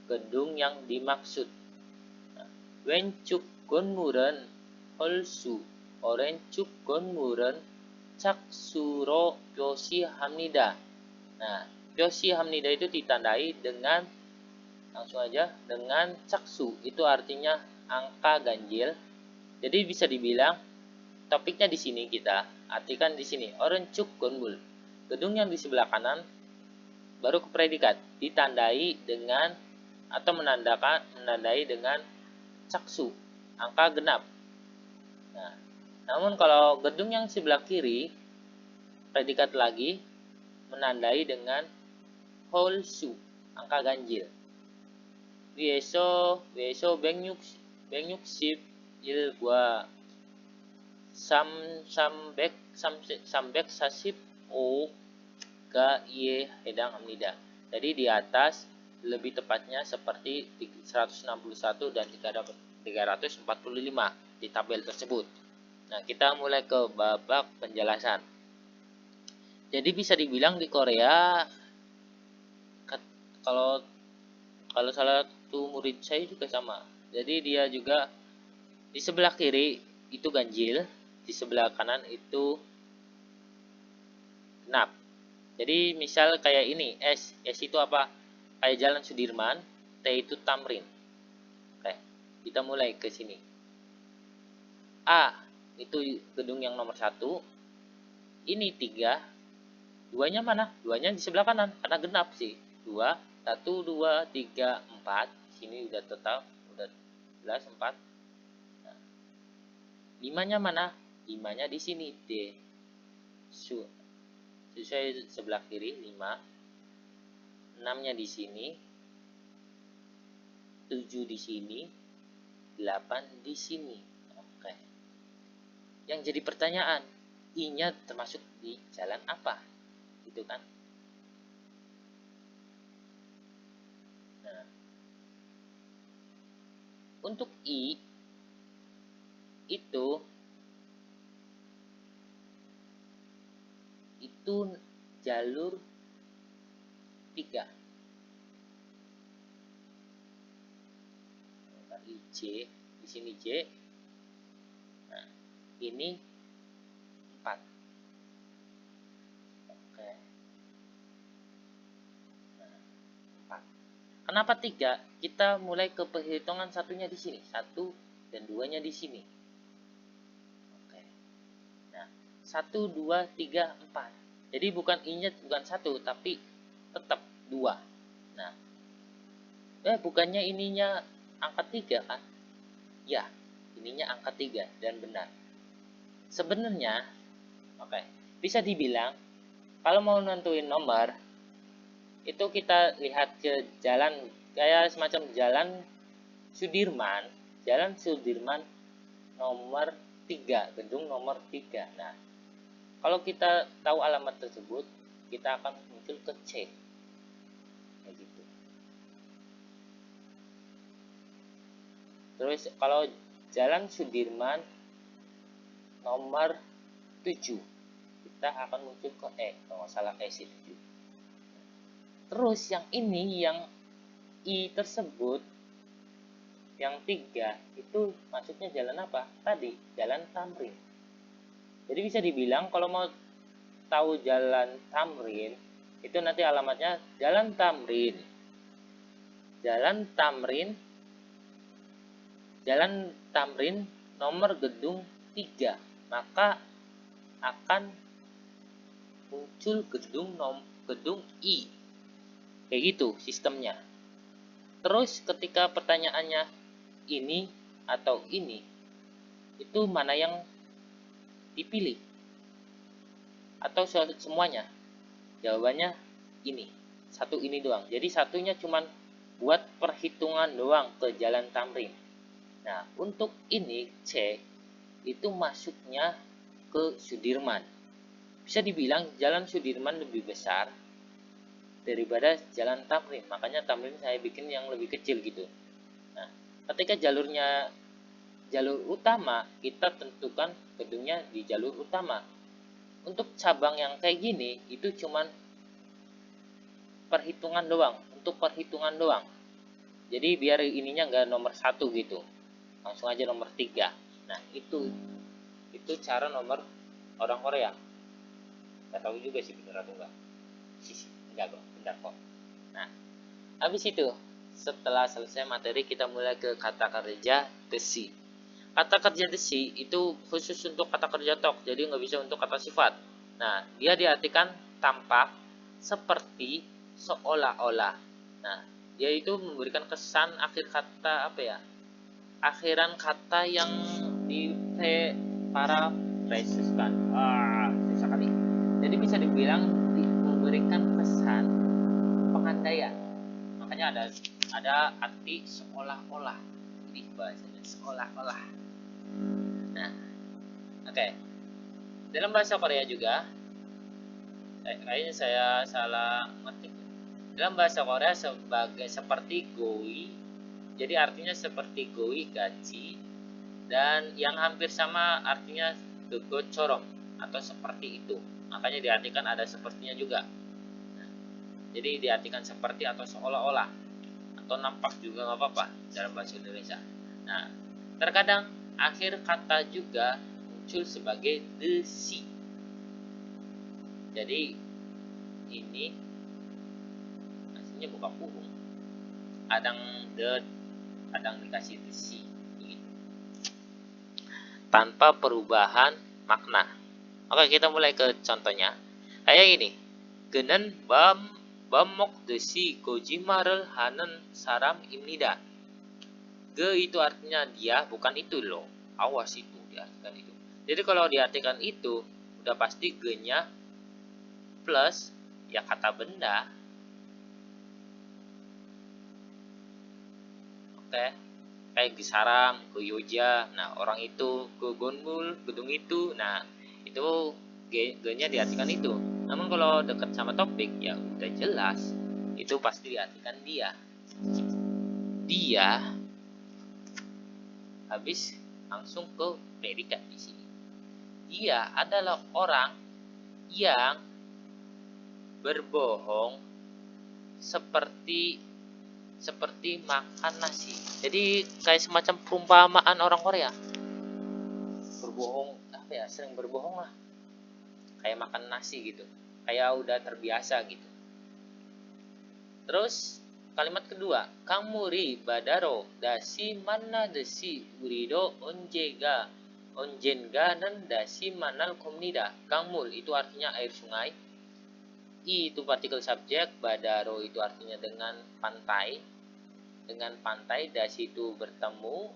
gedung yang dimaksud. Wencuk Gonmuren Holsu, Orencuk Gonmuren Caksuro Pyosi Hamnida. Nah, Pyosi Hamnida itu ditandai dengan, langsung aja, dengan caksu. Itu artinya angka ganjil. Jadi bisa dibilang topiknya di sini kita artikan di sini Orencuk Gonmul. Gedung yang di sebelah kanan baru ke predikat ditandai dengan atau menandai dengan caksu, angka genap. Nah, namun kalau gedung yang sebelah kiri predikat lagi menandai dengan holsu, angka ganjil. Wieso benyuk sip il gua sambek sasip o ga ye hedang amnida. Jadi di atas lebih tepatnya seperti 161 dan 345 di tabel tersebut. Nah, kita mulai ke babak penjelasan. Jadi bisa dibilang di Korea, kalau salah satu murid saya juga sama. Jadi dia juga di sebelah kiri itu ganjil, di sebelah kanan itu genap. Jadi misal kayak ini, S itu apa? Kayak Jalan Sudirman, T itu Tamrin. Oke, kita mulai ke sini. A itu gedung yang nomor 1. Ini 3. Duanya mana? Duanya di sebelah kanan, karena genap sih. 2, 1, 2, 3, 4. Sini udah total, udah jelas 4. Nah, 5-nya mana? 5-nya di sini, D. Sesuai sebelah kiri 5. 6-nya di sini, 7 di sini, 8 di sini. Oke. Yang jadi pertanyaan, I-nya termasuk di jalan apa? Gitu kan? Nah, untuk I itu jalur 3. J, di sini J. Nah, ini 4. Oke. Nah, 4. Kenapa 3? Kita mulai ke perhitungan satunya di sini. 1 dan 2-nya di sini. Oke. Nah, 1, 2, 3, 4. Jadi bukan I-nya bukan 1, tapi tetap 2. Nah, bukannya ininya angka 3 kan? Ya, ininya angka 3 dan benar. Sebenarnya, oke, bisa dibilang kalau mau nentuin nomor, itu kita lihat ke jalan kayak semacam jalan Sudirman nomor 3, gedung nomor 3. Nah, kalau kita tahu alamat tersebut, kita akan muncul ke C. Kayak gitu. Terus kalau Jalan Sudirman nomor 7, kita akan muncul ke kalau nggak salah sih 7. Terus yang ini, yang I tersebut, yang 3 itu maksudnya jalan apa? Tadi Jalan Tamrin. Jadi bisa dibilang kalau mau tahu Jalan Tamrin itu nanti alamatnya Jalan Tamrin. Jalan Tamrin Jalan Tamrin nomor gedung 3. Maka akan muncul gedung I. Kayak gitu sistemnya. Terus ketika pertanyaannya ini atau ini, itu mana yang dipilih? Atau semuanya? Jawabannya ini. Satu ini doang. Jadi satunya cuman buat perhitungan doang ke Jalan Tamrin. Nah, untuk ini C itu masuknya ke Sudirman. Bisa dibilang Jalan Sudirman lebih besar daripada Jalan Tamrin. Makanya Tamrin saya bikin yang lebih kecil gitu. Nah, ketika jalur utama, kita tentukan gedungnya di jalur utama. Untuk cabang yang kayak gini, itu cuman perhitungan doang. Untuk perhitungan doang. Jadi biar ininya nggak nomor 1 gitu. Langsung aja nomor 3. Nah, itu cara nomor orang Korea. Nggak tahu juga sih bener atau enggak. Enggak kok, benar kok. Nah, habis itu setelah selesai materi, kita mulai ke kata kerja desi. Kata kerja desi itu khusus untuk kata kerja tok, jadi nggak bisa untuk kata sifat. Nah, dia diartikan tampak, seperti, seolah-olah. Nah, dia itu memberikan kesan akhir kata apa ya? Akhiran kata yang di para phrases kan. Susah kali. Jadi bisa dibilang memberikan kesan pengandaian. Makanya ada arti seolah-olah. Jadi bahasanya seolah-olah. Nah, oke. Dalam bahasa Korea juga, kayaknya saya salah ngetik. Dalam bahasa Korea seperti goi, jadi artinya seperti goi gaji, dan yang hampir sama artinya gegocorom atau seperti itu. Makanya diartikan ada sepertinya juga. Nah, jadi diartikan seperti atau seolah-olah atau nampak juga nggak apa-apa dalam bahasa Indonesia. Nah, terkadang akhir kata juga muncul sebagai desi. Jadi ini aslinya bukan puhung. Kadang dikasih desi begitu. Tanpa perubahan makna. Oke, kita mulai ke contohnya. Kayak ini. Genen bamok desi gojimarel hanen saram imnida. Ge itu artinya dia, bukan itu loh. Awas itu diartikan itu. Jadi kalau diartikan itu, udah pasti ge-nya plus ya kata benda. Oke. Kayak Gisaram, ke Yoja. Nah, orang itu ke Gonmul, gedung itu. Nah, itu ge-nya diartikan itu. Namun kalau dekat sama topik ya udah jelas itu pasti diartikan dia. Dia habis langsung ke predikat di sini. Dia adalah orang yang berbohong seperti makan nasi. Jadi kayak semacam perumpamaan orang Korea. Berbohong apa ya? Sering berbohong lah. Kayak makan nasi gitu. Kayak udah terbiasa gitu. Terus kalimat kedua, Kang Muri Badaro dasi mana desi urido onjenga dan dasi manal komnida. Kangmul itu artinya air sungai. I itu partikel subjek, Badaro itu artinya dengan pantai. Dengan pantai, dasi itu bertemu.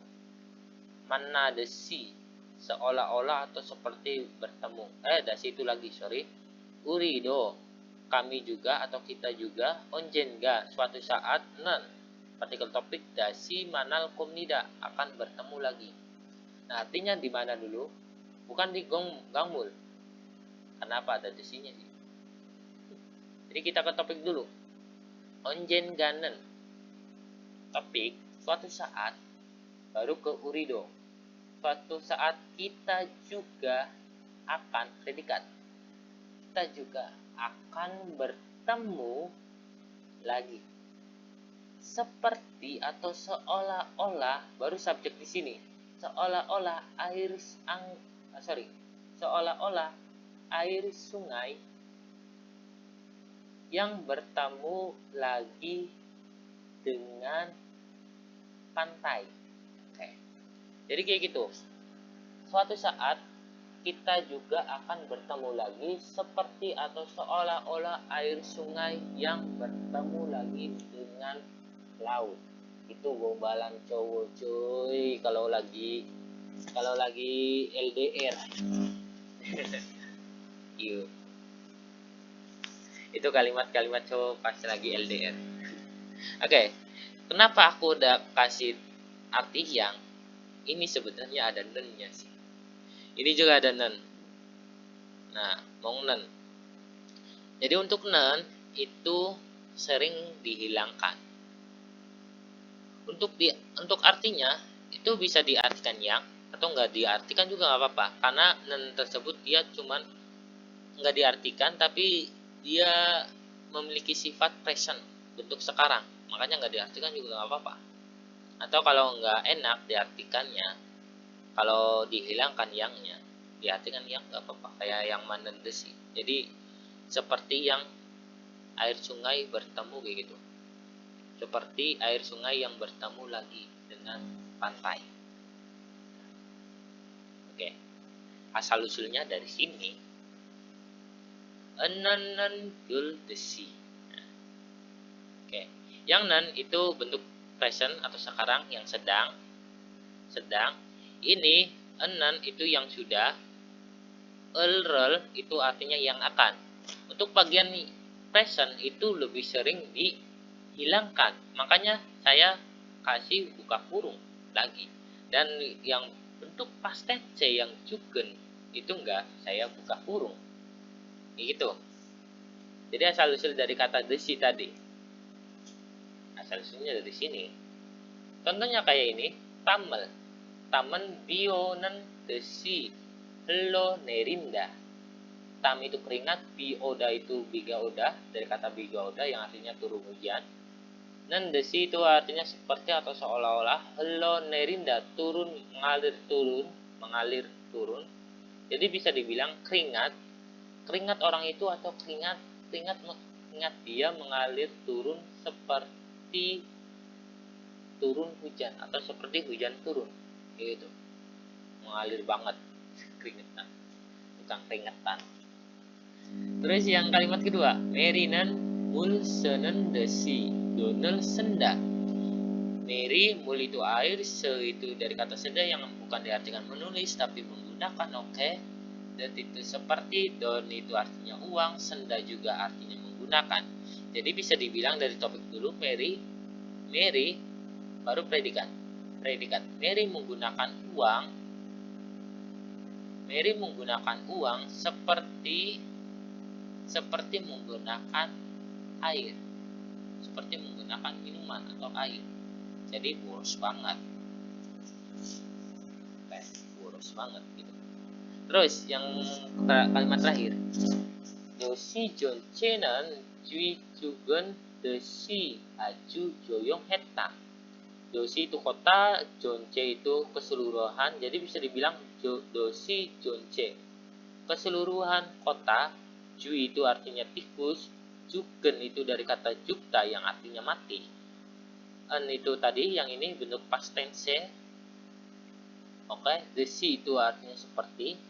Mana desi seolah-olah atau seperti bertemu. Dasi itu lagi, sorry. Urido kami juga atau kita juga, onjenga suatu saat, nan partikel topik dasi manal komnida akan bertemu lagi. Nah, artinya di mana dulu? Bukan di gangmul. Kenapa ada desinya sih? Jadi kita ke topik dulu. Onjenganen topik suatu saat baru ke urido. Suatu saat kita juga akan predikat. Kita juga akan bertemu lagi. Seperti atau seolah-olah, baru subjek di sini. Seolah-olah seolah-olah air sungai yang bertemu lagi dengan pantai. Oke. Jadi kayak gitu. Suatu saat kita juga akan bertemu lagi seperti atau seolah-olah air sungai yang bertemu lagi dengan laut. Itu gombalan cowok cuy kalau lagi LDR. Yuk. Itu kalimat-kalimat cowok pas lagi LDR. Oke. Kenapa aku udah kasih arti yang ini sebenarnya ada nennya sih. Ini juga ada nen. Nah, mau nen. Jadi untuk nen itu sering dihilangkan. Untuk artinya itu bisa diartikan yang atau nggak diartikan juga nggak apa-apa. Karena nen tersebut dia cuman nggak diartikan tapi dia memiliki sifat present, bentuk sekarang. Makanya nggak diartikan juga nggak apa-apa. Atau kalau nggak enak diartikannya, kalau dihilangkan yangnya, diartikan yang nggak apa-apa. Kayak yang manendesi. Jadi seperti yang air sungai bertemu kayak gitu. Seperti air sungai yang bertemu lagi dengan pantai. Oke. Asal usulnya dari sini. Enanan gul desi. Oke. Yang nan itu bentuk present atau sekarang yang sedang. Ini enan itu yang sudah. Elrel itu artinya yang akan. Untuk bagian present itu lebih sering dihilangkan. Makanya saya kasih buka kurung lagi. Dan yang bentuk past tense yang jugen itu enggak saya buka kurung. Gitu. Jadi asal usul dari kata desi tadi. Asal usulnya dari sini. Contohnya kayak ini, tamel. Taman bionan desi lo nerinda. Tam itu keringat, bioda itu biga oda dari kata biga oda yang artinya turun hujan. Nendesi itu artinya seperti atau seolah-olah. Lo nerinda turun mengalir turun. Jadi bisa dibilang keringat orang itu atau keringat dia mengalir turun seperti turun hujan atau seperti hujan turun gitu, mengalir banget keringetan, bukan keringetan. Terus yang kalimat kedua, Merinan mul senen desi donel senda. Meri mul itu air, se itu dari kata senda yang bukan diartikan menulis tapi menggunakan oke. Dan itu seperti, don itu artinya uang, senda juga artinya menggunakan. Jadi bisa dibilang dari topik dulu Mary baru predikat. Mary menggunakan uang seperti menggunakan air. Seperti menggunakan minuman atau air. Jadi boros banget. Boros banget gitu. Terus yang kalimat terakhir, Yosi jonchenan jui jugen desi aju joyong heta. Yosi itu kota, jonche itu keseluruhan. Jadi bisa dibilang dosi jonche keseluruhan kota. Jui itu artinya tikus, jugen itu dari kata jukta yang artinya mati. An itu tadi yang ini bentuk past tense. Oke, desi itu artinya seperti,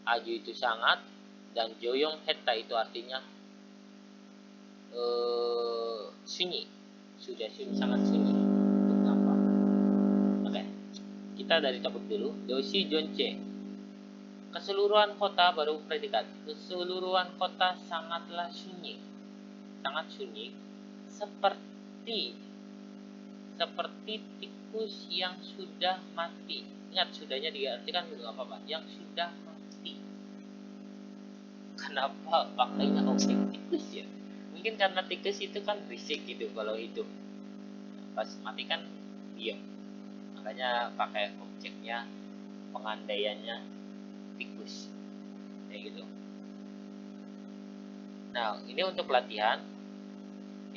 aju itu sangat, dan joyong heta itu artinya sunyi. Sudah sunyi, sangat sunyi. Untuk apa? Oke, kita dari topik dulu. Dosi jonce. Keseluruhan kota baru predikat. Keseluruhan kota sangatlah sunyi. Sangat sunyi. Seperti tikus yang sudah mati. Ingat, sudahnya diartikan juga apa-apa. Yang sudah mati. Kenapa pakainya objek tikus ya? Mungkin karena tikus itu kan berisik gitu kalau hidup. Pas mati kan diam. makanya pakai objeknya pengandaiannya tikus kayak gitu. Nah ini untuk latihan,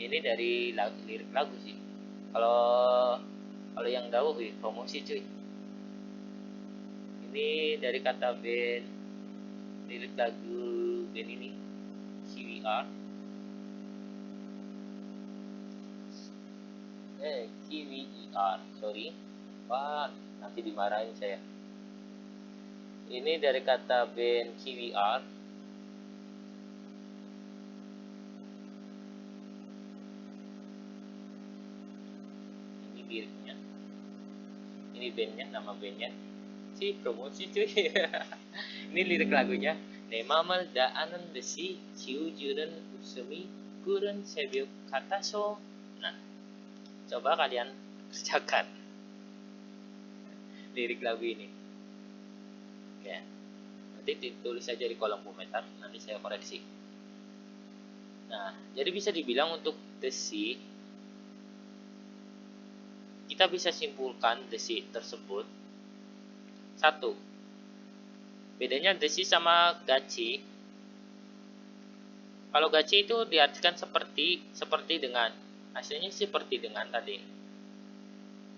ini dari lirik lagu sih. Kalau yang tahu promosi cuy, ini dari kata band, lirik lagu band ini KWR. KWR, sorry Pak, nanti dimarahin saya. Ini dari kata band KWR. Ini liriknya, ini bandnya, nama bandnya si promosi cuy. Ini lirik lagunya. Nemamal daanan desi ciujuran usumi kurun sebiuk kata so. Nah, coba kalian kerjakan lirik lagu ini. Ya, nanti ditulis saja di kolom komentar, nanti saya koreksi. Nah, jadi bisa dibilang untuk desi, kita bisa simpulkan desi tersebut. Satu, bedanya desi sama gaci. Kalau gaci itu diartikan seperti dengan, aslinya seperti dengan tadi,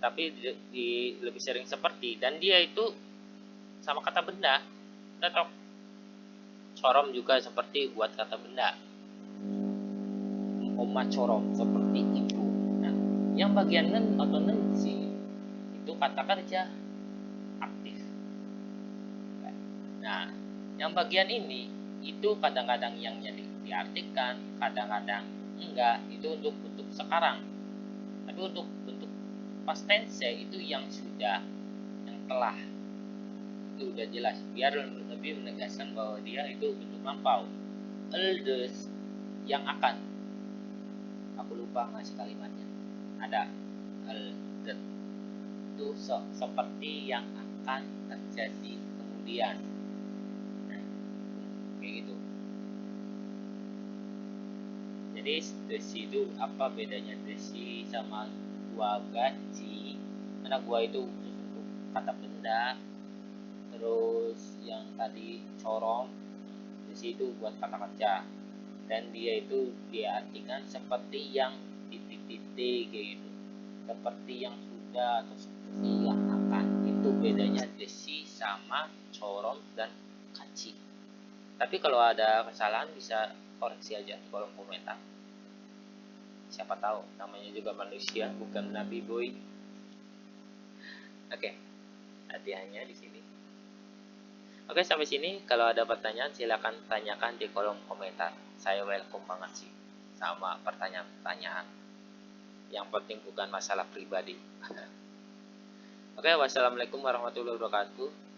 tapi lebih sering seperti, dan dia itu sama kata benda. Atau corom juga seperti buat kata benda. Oma corom seperti ibu. Nah, yang bagian nen atau nensi itu kata kerja aktif. Nah, yang bagian ini itu kadang-kadang yang diartikan, kadang-kadang enggak, itu untuk sekarang. Tapi untuk past tense itu yang sudah, yang telah, itu udah jelas, biar lebih menegaskan bahwa dia itu bentuk lampau. Eldes yang akan, aku lupa ngasih kalimatnya, ada eldes itu seperti yang akan terjadi kemudian. Nah, kayak gitu. Jadi desi itu apa bedanya desi sama gua gaji? Karena gua itu untuk kata benda, terus yang tadi corom, desi itu buat kata kerja, dan dia itu diartikan seperti yang titik-titik kayak gitu, seperti yang sudah atau seperti yang akan. Itu bedanya desi sama corom dan kaci. Tapi kalau ada kesalahan bisa koreksi aja di kolom komentar. Siapa tahu, namanya juga manusia, bukan nabi boy. Oke, hadiahnya di sini. Oke, sampai sini. Kalau ada pertanyaan silakan tanyakan di kolom komentar. Saya welcome banget sih sama pertanyaan-pertanyaan. Yang penting bukan masalah pribadi. Oke, wassalamualaikum warahmatullahi wabarakatuh.